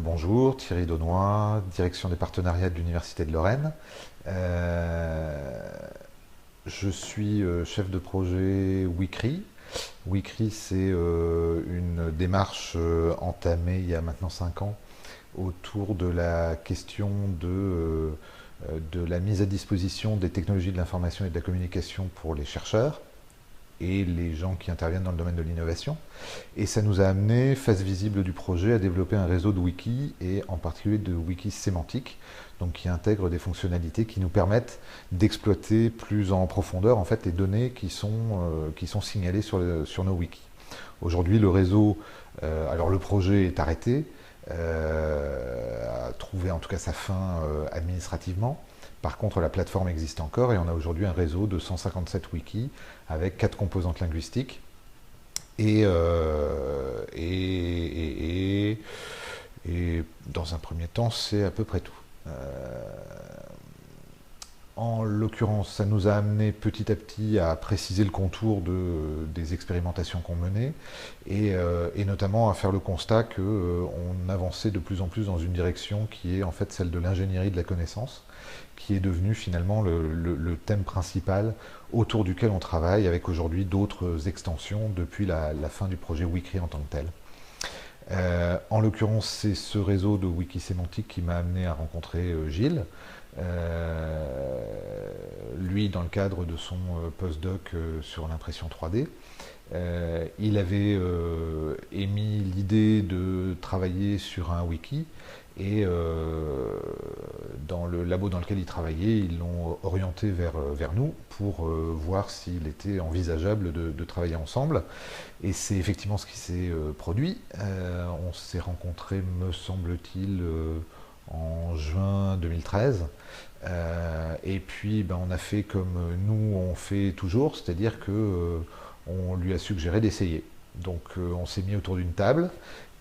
Bonjour, Thierry Daunois, direction des partenariats de l'Université de Lorraine. Je suis chef de projet Wikri. Wikri, c'est une démarche entamée il y a maintenant 5 ans autour de la question de la mise à disposition des technologies de l'information et de la communication pour les chercheurs et les gens qui interviennent dans le domaine de l'innovation. Et ça nous a amené, face visible du projet, à développer un réseau de wikis, et en particulier de wikis sémantiques, donc qui intègrent des fonctionnalités qui nous permettent d'exploiter plus en profondeur en fait, les données qui sont signalées sur nos wikis. Aujourd'hui, le réseau, alors le projet est arrêté, a trouvé en tout cas sa fin administrativement. Par contre, la plateforme existe encore et on a aujourd'hui un réseau de 157 wikis avec 4 composantes linguistiques et dans un premier temps, c'est à peu près tout. En l'occurrence, ça nous a amené petit à petit à préciser le contour des expérimentations qu'on menait et notamment à faire le constat qu'on avançait de plus en plus dans une direction qui est en fait celle de l'ingénierie de la connaissance, qui est devenue finalement le thème principal autour duquel on travaille, avec aujourd'hui d'autres extensions depuis la fin du projet Wikri en tant que tel. En l'occurrence, c'est ce réseau de wiki sémantique qui m'a amené à rencontrer Gilles. Lui, dans le cadre de son postdoc sur l'impression 3D, il avait émis l'idée de travailler sur un wiki et dans le labo dans lequel il travaillait, ils l'ont orienté vers nous pour voir s'il était envisageable de travailler ensemble. Et c'est effectivement ce qui s'est produit. On s'est rencontrés, me semble-t-il, en juin 2013. Et puis on a fait comme nous on fait toujours, c'est-à-dire que on lui a suggéré d'essayer. Donc on s'est mis autour d'une table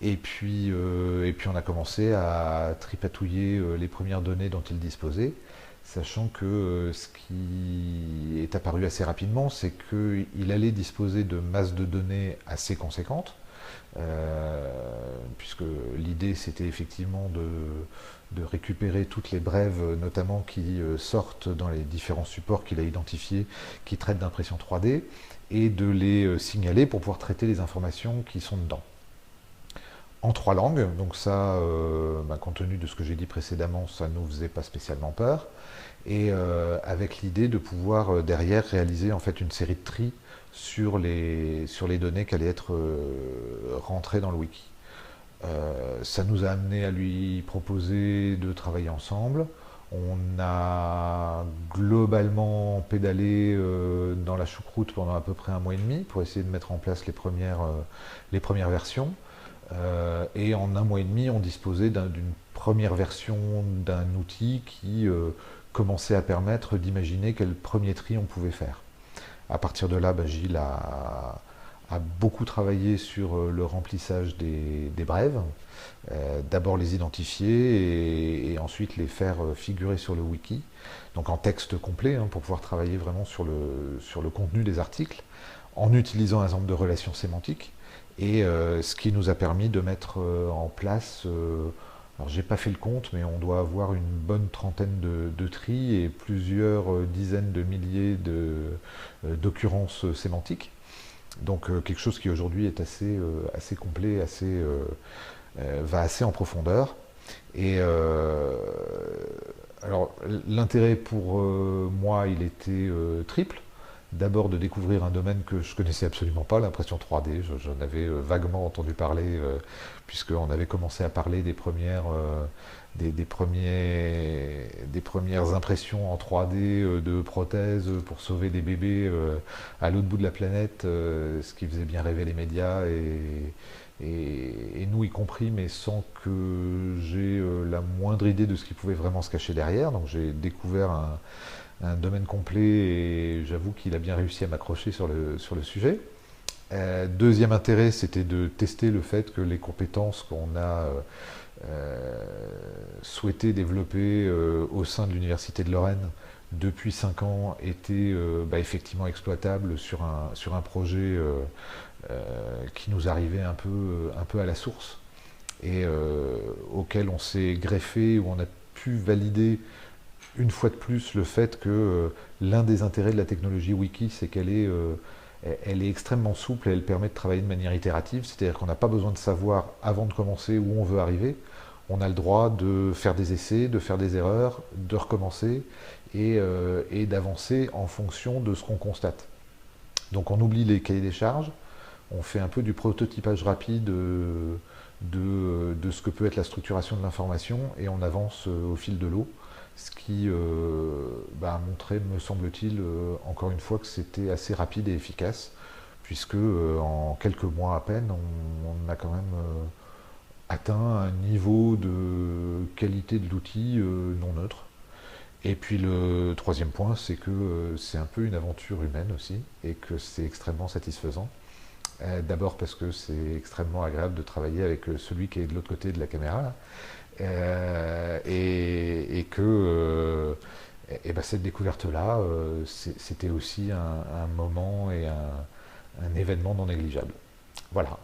et puis on a commencé à tripatouiller les premières données dont il disposait, sachant que ce qui est apparu assez rapidement, c'est qu'il allait disposer de masses de données assez conséquentes, puisque l'idée c'était effectivement de récupérer toutes les brèves, notamment qui sortent dans les différents supports qu'il a identifiés, qui traitent d'impression 3D, et de les signaler pour pouvoir traiter les informations qui sont dedans. En 3 langues, donc ça, compte tenu de ce que j'ai dit précédemment, ça ne nous faisait pas spécialement peur, et avec l'idée de pouvoir derrière réaliser en fait une série de tris sur les données qui allaient être rentrées dans le wiki. Ça nous a amené à lui proposer de travailler ensemble. On a globalement pédalé dans la choucroute pendant à peu près 1 mois et demi pour essayer de mettre en place les premières versions. Et en 1 mois et demi, on disposait d'une première version d'un outil qui commençait à permettre d'imaginer quel premier tri on pouvait faire. À partir de là, Gilles a beaucoup travaillé sur le remplissage des brèves, d'abord les identifier et ensuite les faire figurer sur le wiki, donc en texte complet, pour pouvoir travailler vraiment sur le contenu des articles, en utilisant un certain nombre de relations sémantiques, et ce qui nous a permis de mettre en place, alors j'ai pas fait le compte, mais on doit avoir une bonne trentaine de tris et plusieurs dizaines de milliers d'occurrences sémantiques. Donc quelque chose qui aujourd'hui est assez complet, va assez en profondeur. Et alors l'intérêt pour moi, il était triple. D'abord de découvrir un domaine que je connaissais absolument pas, l'impression 3D. J'en avais vaguement entendu parler, puisqu'on avait commencé à parler des premières impressions en 3D de prothèses pour sauver des bébés à l'autre bout de la planète, ce qui faisait bien rêver les médias et nous y compris, mais sans que j'ai la moindre idée de ce qui pouvait vraiment se cacher derrière. Donc j'ai découvert un domaine complet et j'avoue qu'il a bien réussi à m'accrocher sur le sujet. Deuxième intérêt, c'était de tester le fait que les compétences qu'on a souhaité développer au sein de l'Université de Lorraine depuis 5 ans étaient effectivement exploitables sur un projet qui nous arrivait un peu à la source. et auquel on s'est greffé, où on a pu valider une fois de plus le fait que l'un des intérêts de la technologie wiki, c'est qu'elle est, elle est extrêmement souple et elle permet de travailler de manière itérative, c'est-à-dire qu'on n'a pas besoin de savoir avant de commencer où on veut arriver. On a le droit de faire des essais, de faire des erreurs, de recommencer et d'avancer en fonction de ce qu'on constate. Donc on oublie les cahiers des charges, on fait un peu du prototypage rapide de ce que peut être la structuration de l'information et on avance au fil de l'eau, ce qui a montré, me semble-t-il, encore une fois que c'était assez rapide et efficace, puisque en quelques mois à peine, on a quand même atteint un niveau de qualité de l'outil non neutre. Et puis le troisième point, c'est que c'est un peu une aventure humaine aussi, et que c'est extrêmement satisfaisant. D'abord parce que c'est extrêmement agréable de travailler avec celui qui est de l'autre côté de la caméra, là. Et que cette découverte-là, c'était aussi un moment et un événement non négligeable. Voilà.